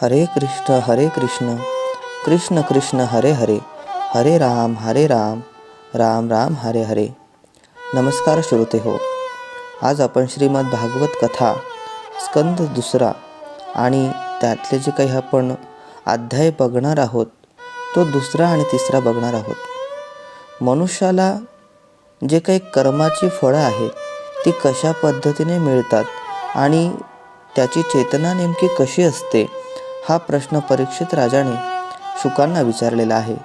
हरे कृष्ण कृष्ण कृष्ण हरे हरे, हरे राम राम राम हरे हरे. नमस्कार श्रोते हो. आज आपण श्रीमद भागवत कथा स्कंद दुसरा आणि त्यातले जे काही आपण अध्याय बघणार आहोत तो दुसरा आणि तिसरा बघणार आहोत. मनुष्याला जे काही कर्माची फळं आहेत ती कशा पद्धतीने मिळतात आणि त्याची चेतना नेमकी कशी असते हा प्रश्न परीक्षित राजाने शुकांना विचारलेला आहे.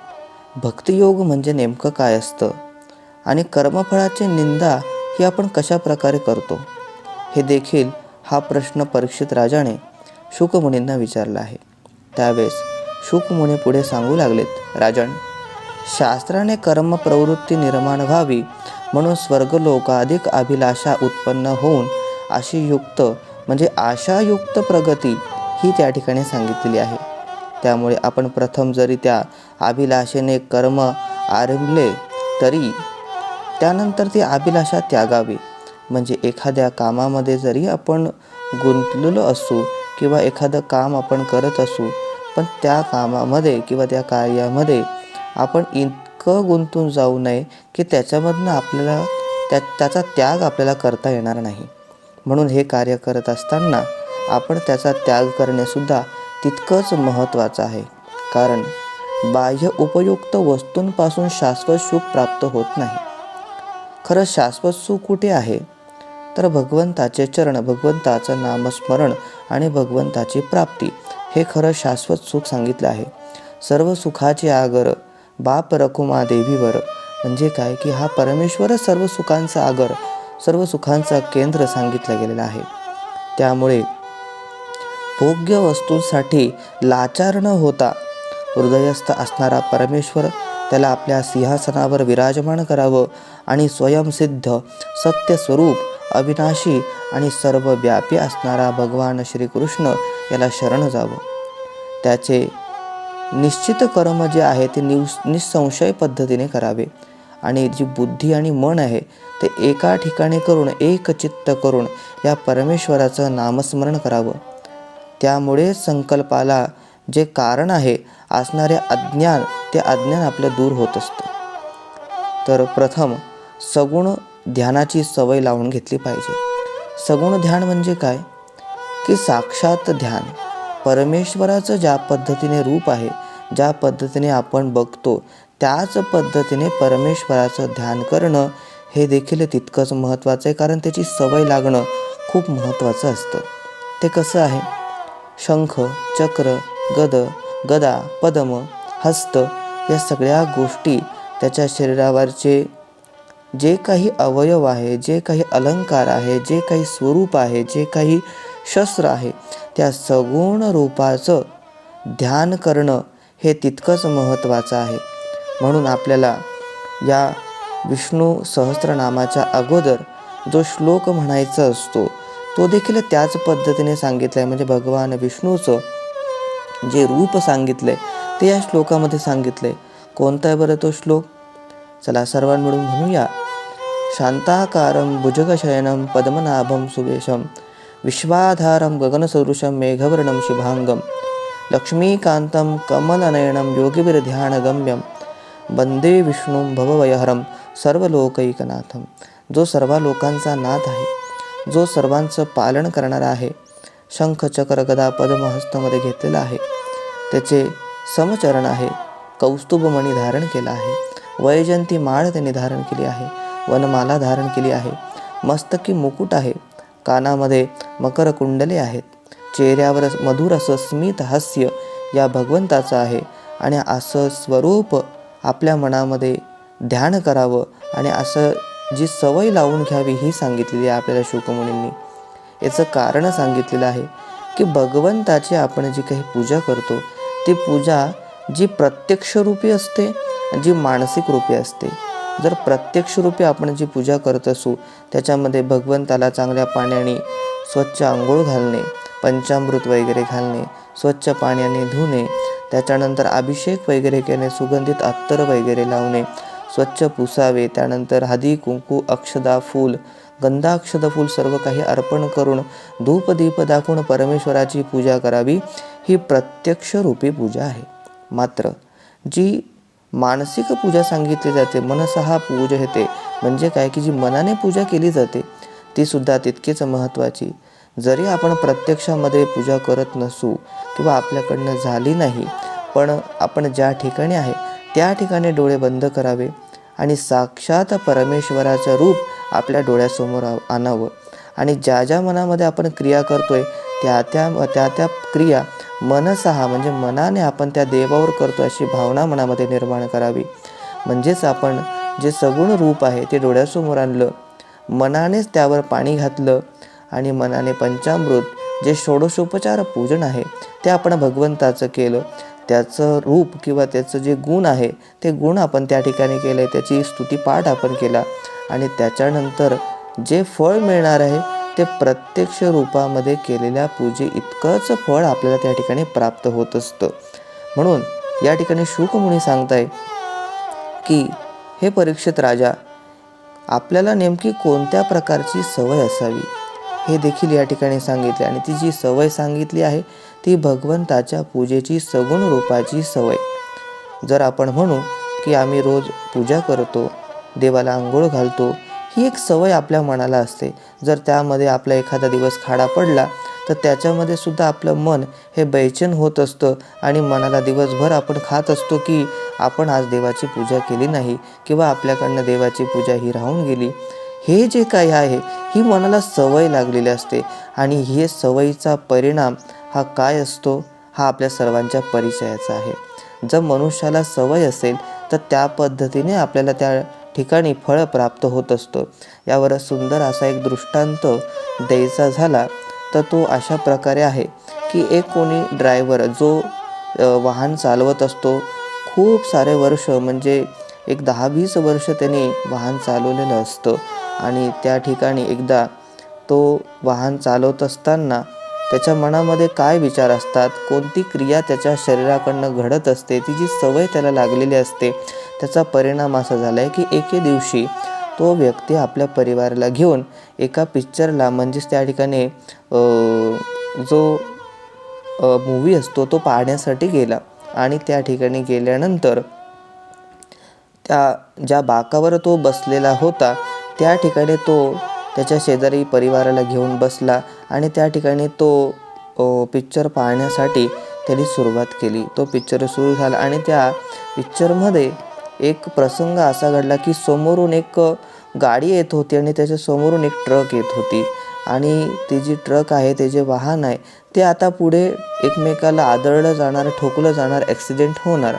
भक्तियोग म्हणजे नेमकं काय असतं आणि कर्मफळाची निंदा ही आपण कशा प्रकारे करतो हे देखील हा प्रश्न परीक्षित राजाने शुकमुनींना विचारला आहे. त्यावेळेस शुकमुनी पुढे सांगू लागलेत, राजन, शास्त्राने कर्म प्रवृत्ती निर्माण व्हावी म्हणून स्वर्गलोकाधिक अभिलाषा उत्पन्न होऊन अशी युक्त म्हणजे आशायुक्त प्रगती ही त्या ठिकाणी सांगितलेली आहे. त्यामुळे आपण प्रथम जरी त्या अभिलाषेने कर्म आरंभले तरी त्यानंतर ती अभिलाषा त्यागावी. म्हणजे एखाद्या कामामध्ये जरी आपण गुंतलेलो असू किंवा एखादं काम आपण करत असू पण त्या कामामध्ये किंवा त्या कार्यामध्ये आपण इतकं गुंतून जाऊ नये की त्याच्यामधनं आपल्याला त्याचा त्याग आपल्याला करता येणार नाही. म्हणून हे कार्य करत असताना आपण त्याचा त्याग करणेसुद्धा तितकंच महत्त्वाचं आहे. कारण बाह्य उपयुक्त वस्तूंपासून शाश्वत सुख प्राप्त होत नाही. खरं शाश्वत सुख कुठे आहे तर भगवंताचे चरण, भगवंताचं नामस्मरण आणि भगवंताची प्राप्ती हे खरं शाश्वत सुख सांगितलं आहे. सर्व सुखाची आगर बाप रखुमा देवीवर म्हणजे काय की हा परमेश्वरच सर्व सुखांचा आगर, सर्व सुखांचा केंद्र सांगितलं गेलेलं आहे. त्यामुळे भोग्य वस्तूंसाठी लाचार न होता हृदयस्थ असणारा परमेश्वर त्याला आपल्या सिंहासनावर विराजमान करावं आणि स्वयंसिद्ध सत्यस्वरूप अविनाशी आणि सर्वव्यापी असणारा भगवान श्रीकृष्ण याला शरण जावं. त्याचे निश्चित कर्म जे आहे ते निसंशय पद्धतीने करावे आणि जी बुद्धी आणि मन आहे ते एका ठिकाणी करून एकचित्त करून या परमेश्वराचं नामस्मरण करावं. त्यामुळे संकल्पाला जे कारण आहे असणारे अज्ञान ते अज्ञान आपलं दूर होत असतं. तर प्रथम सगुण ध्यानाची सवय लावून घेतली पाहिजे. सगुण ध्यान म्हणजे काय की साक्षात ध्यान, परमेश्वराचं ज्या पद्धतीने रूप आहे, ज्या पद्धतीने आपण बघतो त्याच पद्धतीने परमेश्वराचं ध्यान करणं हे देखील तितकंच महत्त्वाचं आहे. कारण त्याची सवय लागणं खूप महत्त्वाचं असतं. ते कसं आहे, शंख, चक्र, गदा, पद्म, हस्त या सगळ्या गोष्टी त्याच्या शरीरावरचे जे काही अवयव आहे, जे काही अलंकार आहे, जे काही स्वरूप आहे, जे काही शस्त्र आहे त्या सगुण रूपाचं ध्यान करणं हे तितकंच महत्त्वाचं आहे. म्हणून आपल्याला या विष्णू सहस्त्रनामाच्या अगोदर जो श्लोक म्हणायचा असतो तो देखील त्याच पद्धतीने सांगितलं आहे. म्हणजे भगवान विष्णूचं जे रूप सांगितलं आहे ते या श्लोकामध्ये सांगितलं आहे. कोणता आहे बरं तो श्लोक? चला सर्वां मिळून म्हणूया. शांताकारं भुजगशयनं पद्मनाभं सुवेशं विश्वाधारं गगनसदृशं मेघवर्णं शुभांगं लक्ष्मीकान्तं कमलनयनं योगिभिर्ध्यानगम्यं वंदे विष्णुं भवभयहरं सर्वलोकैकनाथं. जो सर्व लोकांचा नाथ आहे, जो सर्वांचं पालन करणारा आहे, शंख चक्र गदा पद्म हस्तामध्ये घेतलेला आहे, त्याचे समचरण आहे, कौस्तुभमणी धारण केला आहे, वैजयंती माळ त्यांनी धारण केली आहे, वनमाला धारण केली आहे, मस्तकी मुकुट आहे, कानामध्ये मकर कुंडले आहेत, चेहऱ्यावर मधुर असं स्मित हास्य या भगवंताचं आहे. आणि असं स्वरूप आपल्या मनामध्ये ध्यान करावं आणि असं जी सवय लावून घ्यावी ही सांगितलेली आहे आपल्याला शुकमुनींनी. याचं कारण सांगितलेलं आहे की भगवंताची आपण जी काही पूजा करतो ती पूजा जी प्रत्यक्ष रूपी असते जी मानसिक रूपी असते. जर प्रत्यक्ष रूपी आपण जी पूजा करत असू त्याच्यामध्ये भगवंताला चांगल्या पाण्याने स्वच्छ आंघोळ घालणे, पंचामृत वगैरे घालणे, स्वच्छ पाण्याने धुणे, त्याच्यानंतर अभिषेक वगैरे केले, सुगंधित अत्तर वगैरे लावणे, स्वच्छ पुसावे, त्यानंतर हळदी कुंकू अक्षदा फूल गंधाक्षत फूल सर्व काही अर्पण करून धूप दीप दाखवून परमेश्वराची पूजा करावी. ही प्रत्यक्ष रूपी पूजा आहे. मात्र जी मानसिक पूजा सांगितली जाते, मनसहा पूजयते, म्हणजे काय की जी मनाने पूजा केली जाते ती सुद्धा तितकीच महत्त्वाची. जरी आपण प्रत्यक्षामध्ये पूजा करत नसू किंवा आपल्याकडनं झाली नाही, पण आपण ज्या ठिकाणी आहे त्या ठिकाणी डोळे बंद करावे आणि साक्षात परमेश्वराचं रूप आपल्या डोळ्यासमोर आणावं आणि ज्या ज्या मनामध्ये आपण क्रिया करतोय त्या त्या क्रिया मनसहा म्हणजे मनाने आपण त्या देवावर करतो अशी भावना मनामध्ये निर्माण करावी. म्हणजेच आपण जे सगुण रूप आहे ते डोळ्यासमोर आणलं, मनानेच त्यावर पाणी घातलं आणि मनाने पंचामृत जे षोडशोपचार पूजन आहे ते आपण भगवंताचं केलं. त्याचं रूप किंवा त्याचं जे गुण आहे ते गुण आपण त्या ठिकाणी केले, त्याची स्तुतिपाठ आपण केला आणि त्याच्यानंतर जे फळ मिळणार आहे ते प्रत्यक्ष रूपामध्ये केलेल्या पूजे इतकंच फळ आपल्याला त्या ठिकाणी प्राप्त होत असतं. म्हणून या ठिकाणी शुक मुनी सांगताय की हे परीक्षित राजा, आपल्याला नेमकी कोणत्या प्रकारची सवय असावी हे देखील या ठिकाणी सांगितले आणि ती जी सवय सांगितली आहे ती भगवंताच्या पूजेची सगुण रूपाची सवय. जर आपण म्हणू की आम्ही रोज पूजा करतो, देवाला आंघोळ घालतो, ही एक सवय आपल्या मनाला असते. जर त्यामध्ये आपला एखादा दिवस खाडा पडला तर त्याच्यामध्ये सुद्धा आपलं मन हे बेचैन होत असतं आणि मनाला दिवसभर आपण खात असतो की आपण आज देवाची पूजा केली नाही किंवा आपल्याकडनं देवाची पूजा ही राहून गेली. हे जे काही आहे ही मनाला सवय लागलेली असते आणि हे सवयीचा परिणाम हा काय असतो हा आपल्या सर्वांच्या परिचयाचा आहे. जर मनुष्याला सवय असेल तर त्या पद्धतीने आपल्याला त्या ठिकाणी फळ प्राप्त होत असतं. यावर सुंदर असा एक दृष्टांत द्यायचा झाला तर तो अशा प्रकारे आहे की एक कोणी ड्रायव्हर जो वाहन चालवत असतो, खूप सारे वर्ष म्हणजे एक 10-20 वर्ष त्याने वाहन चालवलेलं असतं आणि त्या ठिकाणी एकदा तो वाहन चालवत असताना त्याच्या मनामध्ये काय विचार असतात, कोणती क्रिया त्याच्या शरीराकडनं घडत असते, ती जी सवय त्याला लागलेली असते, त्याचा परिणाम असा झाला आहे की एके दिवशी तो व्यक्ती आपल्या परिवाराला घेऊन एका पिक्चरला म्हणजेच त्या ठिकाणी जो मूवी असतो तो पाहण्यासाठी गेला आणि त्या ठिकाणी गेल्यानंतर त्या ज्या बाकावर तो बसलेला होता त्या ठिकाणी तो त्याच्या शेजारी परिवाराला घेऊन बसला आणि त्या ठिकाणी तो पिक्चर पाहण्यासाठी त्यांनी सुरुवात केली. तो पिक्चर सुरू झाला आणि त्या पिक्चरमध्ये एक प्रसंग असा घडला की समोरून एक गाडी येत होती आणि त्याच्या समोरून एक ट्रक येत होती आणि ती जी ट्रक आहे, ते जे वाहन आहे ते आता पुढे एकमेकाला आदळलं जाणार, ठोकलं जाणार, ॲक्सिडेंट होणार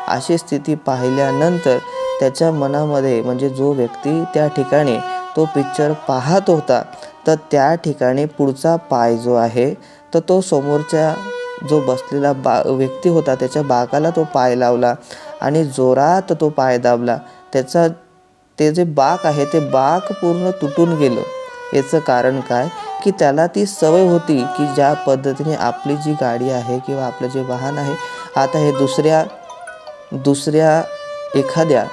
अशी स्थिती पाहिल्यानंतर त्याच्या मनामध्ये म्हणजे जो व्यक्ती त्या ठिकाणी तो पिक्चर पाहत होता तर त्या ठिकाणी पुढचा पाय जो आहे तर तो समोरच्या जो बसलेला व्यक्ती होता त्याच्या बाकाला तो पाय लावला आणि जोरात तो पाय दाबला. ते जे बाक आहे ते बाक पूर्ण तुटून गेलं. याचं कारण काय की त्याला ती सवय होती की ज्या पद्धतीने आपली जी गाडी आहे किंवा आपलं जे वाहन आहे आता हे दुसऱ्या एखाद्या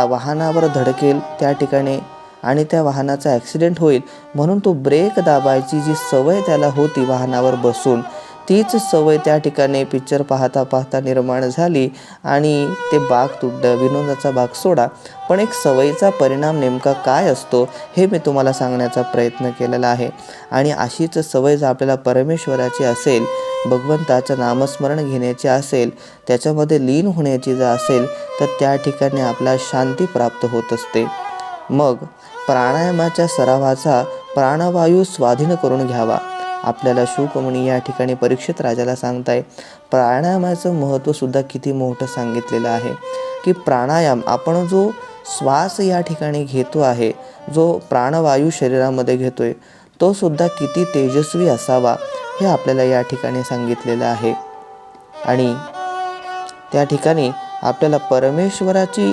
वाहनावर धडकेल त्या ठिकाणी आणि त्या वाहनाचा ॲक्सिडेंट होईल, म्हणून तो ब्रेक दाबायची जी सवय त्याला होती वाहनावर बसून तीच सवय त्या ठिकाणी पिक्चर पाहता पाहता निर्माण झाली आणि ते बाक तुटलं. विनोदाचा भाग सोडा, पण एक सवयीचा परिणाम नेमका काय असतो हे मी तुम्हाला सांगण्याचा प्रयत्न केलेला आहे. आणि अशीच सवय जर आपल्याला परमेश्वराची असेल, भगवंताचं नामस्मरण घेण्याचे असेल, त्याच्यामध्ये लीन होण्याची जर असेल तर त्या ठिकाणी आपल्याला शांती प्राप्त होत असते. मग प्राणायामाच्या सरावाचा प्राणवायू स्वाधीन करून घ्यावा. आपल्याला शुक मुनी या ठिकाणी परीक्षित राजाला सांगताय प्राणायामाचं महत्त्व सुद्धा किती मोठं सांगितलेलं आहे की प्राणायाम आपण जो श्वास या ठिकाणी घेतो आहे, जो प्राणवायू शरीरामध्ये घेतोय तो सुद्धा किती तेजस्वी असावा हे आपल्याला या ठिकाणी सांगितलेलं आहे. आणि त्या ठिकाणी आपल्याला परमेश्वराची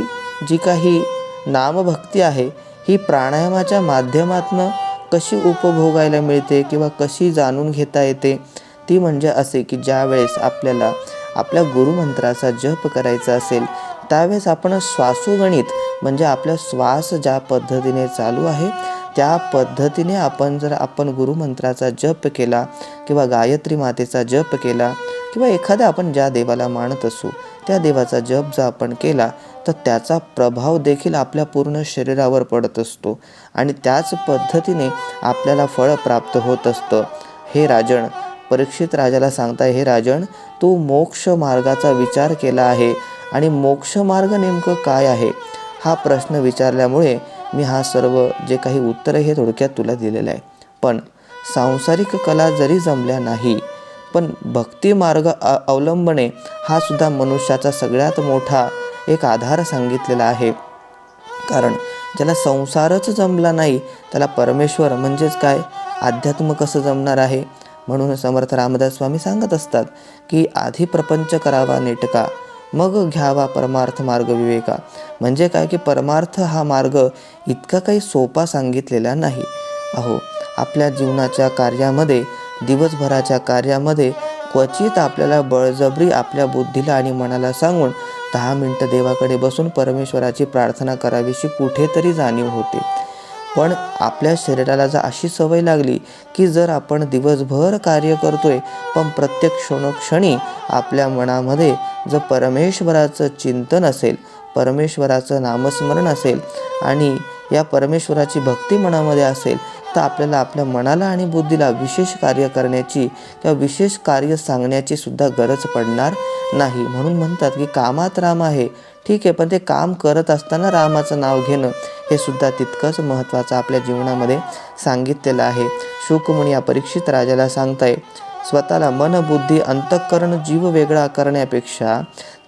जी काही नामभक्ती आहे ही प्राणायामाच्या माध्यमातून कशी उपभोगायला मिळते किंवा कशी जाणून घेता येते ती म्हणजे असे की ज्या वेळेस आपल्याला आपल्या गुरुमंत्राचा जप करायचा असेल त्यावेळेस आपण श्वासोगणित म्हणजे आपला श्वास ज्या पद्धतीने चालू आहे त्या पद्धतीने जर आपण गुरुमंत्राचा जप केला किंवा गायत्री मातेचा जप केला किंवा एखाद्या आपण ज्या देवाला मानत असू त्या देवाचा जप जर आपण केला तर त्याचा प्रभाव देखील आपल्या पूर्ण शरीरावर पडत असतो आणि त्याच पद्धतीने आपल्याला फळ प्राप्त होत असतं. हे राजन, परीक्षित राजाला सांगताय, हे राजन, तू मोक्ष मार्गाचा विचार केला आहे आणि मोक्ष मार्ग नेमकं काय आहे हा प्रश्न विचारल्यामुळे मी हा सर्व जे काही उत्तर हे थोडक्यात तुला दिलेलं आहे. पण सांसारिक कला जरी जमल्या नाही पण भक्ती मार्ग अवलंबणे हा सुद्धा मनुष्याचा सगळ्यात मोठा एक आधार सांगितलेला आहे. कारण ज्याला संसारच जमला नाही त्याला परमेश्वर म्हणजेच काय, अध्यात्म कसं जमणार आहे. म्हणून समर्थ रामदास स्वामी सांगत असतात की आधी प्रपंच करावा नेटका, मग घ्यावा परमार्थ मार्ग विवेका. म्हणजे काय की परमार्थ हा मार्ग इतका काही सोपा सांगितलेला नाही. अहो, आपल्या जीवनाच्या कार्यामध्ये, दिवसभराच्या कार्यामध्ये क्वचित आपल्याला बळजबरी आपल्या बुद्धीला आणि मनाला सांगून 10 मिनिटं देवाकडे बसून परमेश्वराची प्रार्थना करावीशी कुठेतरी जाणीव होते. पण आपल्या शरीराला जर अशी सवय लागली की जर आपण दिवसभर कार्य करतोय पण प्रत्येक क्षणोक्षणी आपल्या मनामध्ये जर परमेश्वराचं चिंतन असेल, परमेश्वराचं नामस्मरण असेल आणि या परमेश्वराची भक्ती मनामध्ये असेल तर आपल्याला आपल्या मनाला आणि बुद्धीला विशेष कार्य करण्याची किंवा विशेष कार्य सांगण्याची सुद्धा गरज पडणार नाही. म्हणून म्हणतात की कामात राम आहे. ठीक आहे, पण ते काम करत असताना रामाचं नाव घेणं हे सुद्धा तितकंच महत्त्वाचं आपल्या जीवनामध्ये सांगितलेलं आहे. शुकमुनी या परीक्षित राजाला सांगताय, स्वतःला मन, बुद्धी, अंतःकरण, जीव वेगळा करण्यापेक्षा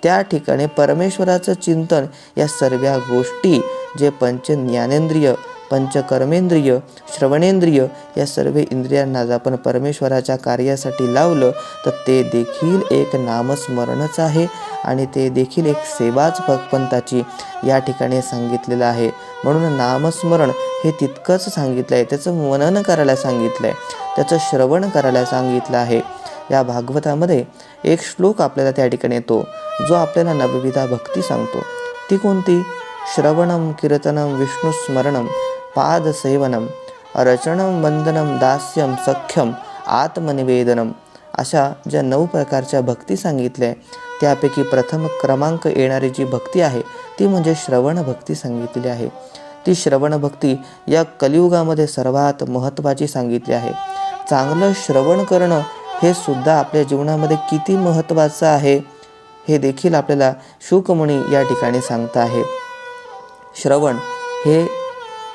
त्या ठिकाणी परमेश्वराचं चिंतन या सर्व गोष्टी जे पंच ज्ञानेंद्रिय, पंचकर्मेंद्रिय, श्रवणेंद्रिय या सर्व इंद्रियांना जर आपण परमेश्वराच्या कार्यासाठी लावलं तर ते देखील एक नामस्मरणच आहे आणि ते देखील एक सेवाच भगवंताची या ठिकाणी सांगितलेलं आहे. म्हणून नामस्मरण हे तितकंच सांगितलं आहे, त्याचं मनन करायला सांगितलं आहे, त्याचं श्रवण करायला सांगितलं आहे. या भागवतामध्ये एक श्लोक आपल्याला त्या ठिकाणी येतो जो आपल्याला नवविधा भक्ती सांगतो. ती कोणती? श्रवणम कीर्तनम विष्णुस्मरणम पादसेवनम अर्चनम वंदनम दास्यम सख्यम आत्मनिवेदनम. अशा ज्या 9 प्रकारच्या भक्ती सांगितल्या त्यापैकी प्रथम क्रमांक येणारी जी भक्ती आहे ती म्हणजे श्रवण भक्ती सांगितलेली आहे. ती श्रवण भक्ती या कलियुगामध्ये सर्वात महत्त्वाची सांगितली आहे. चांगलं श्रवण करणं हे सुद्धा आपल्या जीवनामध्ये किती महत्त्वाचं आहे हे देखील आपल्याला शुकमुनी या ठिकाणी सांगता आहे. श्रवण हे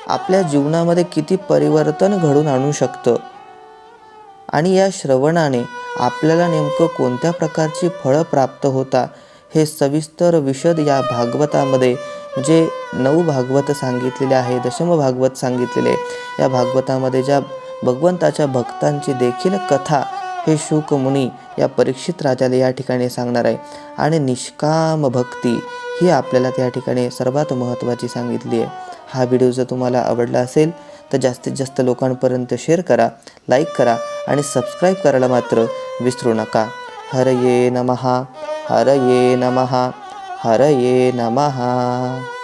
आपल्या जीवनामध्ये किती परिवर्तन घडून आणू शकतं आणि या श्रवणाने आपल्याला नेमकं कोणत्या प्रकारची फळं प्राप्त होता हे सविस्तर विशद या भागवतामध्ये जे 9 भागवत सांगितलेले आहे, दशम भागवत सांगितलेले, या भागवतामध्ये ज्या भगवंताच्या भक्तांची देखील कथा हे शुकमुनी या परीक्षित राजाला या ठिकाणी सांगणार आहे. आणि निष्काम भक्ती ही आपल्याला त्या ठिकाणी सर्वात महत्त्वाची सांगितली आहे. हा व्हिडिओ जर तुम्हाला आवडला असेल तर जास्तीत जास्त लोकांपर्यंत शेअर करा, लाईक करा आणि सबस्क्राईब करायला मात्र विसरू नका. हरये नमः, हरये नमः, हरये नमः.